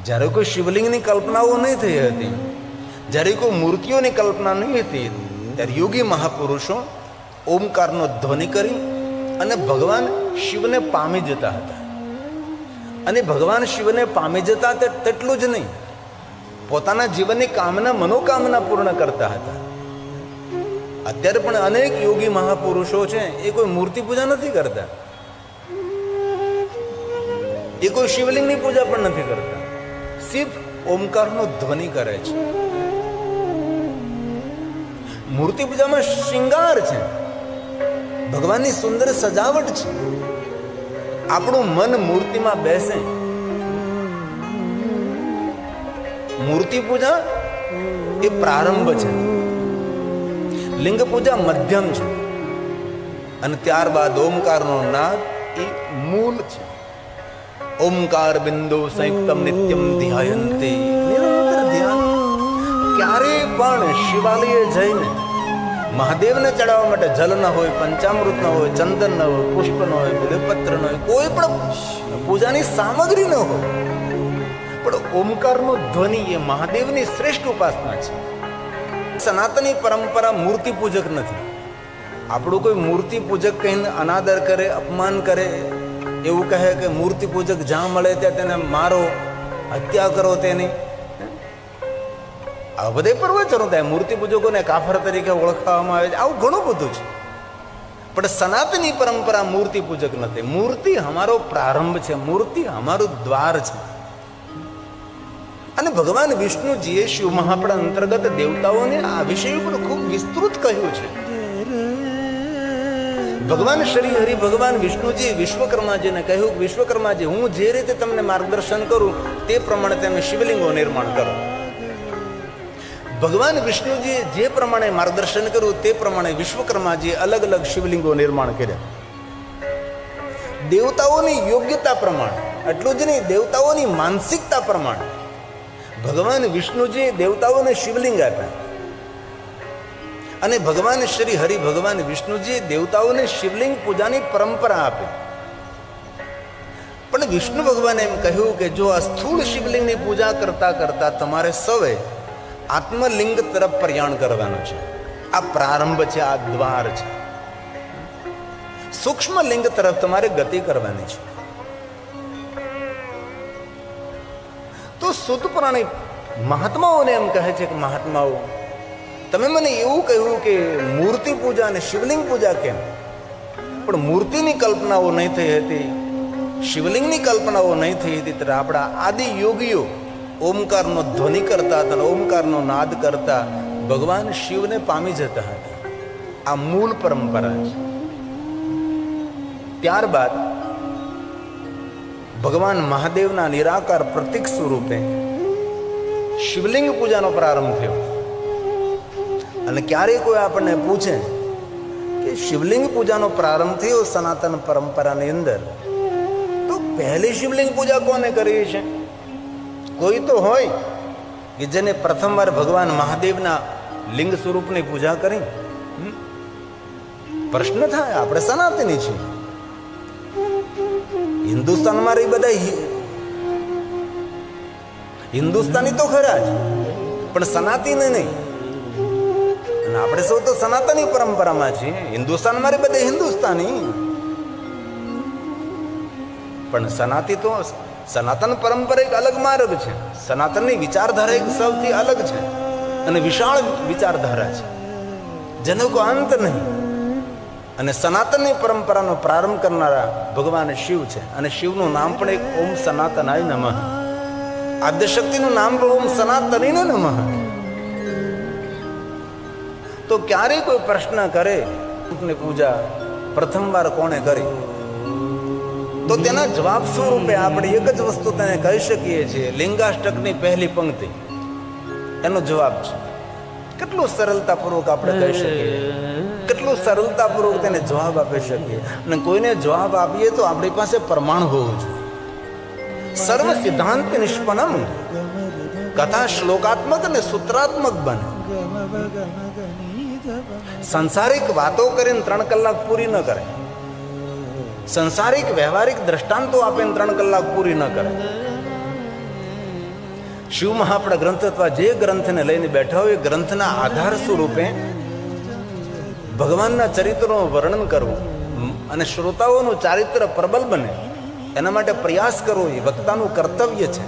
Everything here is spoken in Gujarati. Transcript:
જ્યારે કોઈ શિવલિંગની કલ્પનાઓ નહીં થઈ હતી, જ્યારે કોઈ મૂર્તિઓની કલ્પના નહીં હતી, ત્યારે યોગી મહાપુરુષો ઓમકારનો ધ્વનિ કરી અને ભગવાન શિવને પામી જતા હતા. અને ભગવાન શિવને પામી જતા તેટલું જ નહીં, પોતાના જીવનની કામના મનોકામના પૂર્ણ કરતા હતા. અત્યારે પણ અનેક યોગી મહાપુરુષો છે, એ કોઈ મૂર્તિ પૂજા નથી કરતા, એ કોઈ શિવલિંગની પૂજા પણ નથી કરતા, સિર્ફ ઓમકારનો ધ્વનિ કરે છે. મૂર્તિ પૂજામાં શૃંગાર છે, ભગવાનની સુંદર સજાવટ છે. આપણું મન મૂર્તિમાં બેસે. મૂર્તિ પૂજા એ પ્રારંભ છે, લિંગ પૂજા મધ્યમ છે, અને ત્યારબાદ ઓમકારનો નાદ એ મૂળ છે. ઓમકાર બિંદુ સંયુક્તમ નિત્યમ ધ્યાયંતે. નિરંતર ધ્યાન. ક્યારે પણ શિવાલયે જઈને મહાદેવને ચડાવવા માટે જલ ન હોય, પંચામૃત ન હોય, ચંદન ન હોય, પુષ્પ ન હોય, બિલ્વપત્ર ન હોય, કોઈ પણ પૂજાની સામગ્રી ન હોય, પણ ઓમકારનો ધ્વનિ એ મહાદેવની શ્રેષ્ઠ ઉપાસના છે. સનાતની પરંપરા મૂર્તિ પૂજક નથી. આપણું કોઈ મૂર્તિ પૂજક કહીને અનાદર કરે, અપમાન કરે, એવું કહે કે મૂર્તિ પૂજક જ્યાં મળે ત્યાં તેને મારો, હત્યા કરો તેની. આ બધે પ્રવચનો થાય, મૂર્તિ પૂજકોને કાફર તરીકે ઓળખવામાં આવે છે, આવું ઘણું બધું છે. પણ સનાતની પરંપરા મૂર્તિ પૂજક નથી. મૂર્તિ અમારો પ્રારંભ છે, મૂર્તિ અમારું દ્વાર છે. અને ભગવાન વિષ્ણુજીએ શિવ મહાપણા અંતર્ગત દેવતાઓને આ વિષય ઉપર ખૂબ વિસ્તૃત કહ્યું છે. ભગવાન શ્રી હરિ ભગવાન વિષ્ણુજીએ વિશ્વકર્માજીને કહ્યું, વિશ્વકર્માજી, હું જે રીતે તમને માર્ગદર્શન કરું તે પ્રમાણે તમે શિવલિંગો નિર્માણ કરો. ભગવાન વિષ્ણુજીએ જે પ્રમાણે માર્ગદર્શન કર્યું તે પ્રમાણે વિશ્વકર્માજીએ અલગ અલગ શિવલિંગો નિર્માણ કર્યા. દેવતાઓની યોગ્યતા પ્રમાણે, એટલું જ નહીં, દેવતાઓની માનસિકતા પ્રમાણે ભગવાન વિષ્ણુજીએ દેવતાઓને શિવલિંગ આપ્યા. અને ભગવાન શ્રી હરિ ભગવાન વિષ્ણુજીએ દેવતાઓને શિવલિંગ પૂજાની પરંપરા આપી. પણ વિષ્ણુ ભગવાને એમ કહ્યું કે જો આ સ્થૂળ શિવલિંગની પૂજા કરતા કરતા તમારે સૌએ આત્મલિંગ તરફ પ્રયાણ કરવાનું છે. આ પ્રારંભ છે, આ દ્વાર છે. સૂક્ષ્મ લિંગ તરફ તમારે ગતિ કરવાની છે. તો સુત પુરાણી મહાત્માઓને એમ કહે છે કે મહાત્માઓ, તમે મને એવું કહ્યું કે મૂર્તિ પૂજા અને શિવલિંગ પૂજા કેમ? પણ મૂર્તિની કલ્પનાઓ નહીં થઈ હતી, શિવલિંગની કલ્પનાઓ નહીં થઈ હતી, ત્યારે આપણા આદિ યોગીઓ ઓમકારનો ધ્વનિ કરતા હતા, ઓમકારનો નાદ કરતા ભગવાન શિવને પામી જતા હતા. આ મૂળ પરંપરા છે. ત્યારબાદ ભગવાન મહાદેવના નિરાકાર પ્રતીક સ્વરૂપે શિવલિંગ પૂજાનો પ્રારંભ થયો. અને ક્યારેય કોઈ આપણને પૂછે કે શિવલિંગ પૂજાનો પ્રારંભ થયો સનાતન પરંપરાની અંદર, તો પહેલી શિવલિંગ પૂજા કોને કરી છે? કોઈ તો હોય કે જેને પ્રથમવાર ભગવાન મહાદેવના લિંગ સ્વરૂપની પૂજા કરી. પ્રશ્ન થાય, આપણે સનાતની છીએ, હિન્દુસ્તાનમાં રહી બધા હિન્દુસ્તાની તો ખરા જ, પણ સનાતની નહીં. અને આપણે સૌ તો સનાતની પરંપરામાં છીએ. હિન્દુસ્તાનમાં રહી બધા હિન્દુસ્તાની, પણ સનાતી તો સનાતન પરંપરા એક અલગ માર્ગ છે. સનાતનની વિચારધારા એક સૌથી અલગ છે અને વિશાળ વિચારધારા છે, જેનો કોઈ અંત નહીં. અને સનાતનની પરંપરાનો પ્રારંભ કરનારા ભગવાન શિવ છે. અને શિવનું નામ પણ એક ઓમ સનાતનાય નમઃ. આદ્યશક્તિનું નામ પણ ઓમ સનાતનીને નમઃ. તો ક્યારેય કોઈ પ્રશ્ન કરે પૂજા પ્રથમવાર કોણે કરી, તો તેના જવાબ સ્વરૂપે આપણે એક જ વસ્તુ તેને કહી શકીએ છીએ, લિંગાષ્ટકની પહેલી પંક્તિ એનો જવાબ છે. કેટલું સરળતાપૂર્વક આપણે કહી શકીએ, કેટલું સરળતાપૂર્વક તેને જવાબ આપી શકીએ. અને કોઈને જવાબ આપીએ તો આપણી પાસે પ્રમાણ હોવું જોઈએ. સર્વ સિદ્ધાંત નિષ્પન્નમ, કથા શ્લોકાત્મક અને સૂત્રાત્મક બને. સંસારિક વાતો કરીને 3 કલાક પૂરી ન કરે, સંસારિક વ્યવહારિક દ્રષ્ટાંતો આપીને 3 કલાક પૂરી ન કરે. શિવ મહાપણા ગ્રંથ અથવા જે ગ્રંથને લઈને બેઠા હોય એ ગ્રંથના આધાર સ્વરૂપે ભગવાનના ચરિત્રનું વર્ણન કરવું અને શ્રોતાઓનું ચારિત્ર પ્રબલ બને એના માટે પ્રયાસ કરવો એ વક્તાનું કર્તવ્ય છે.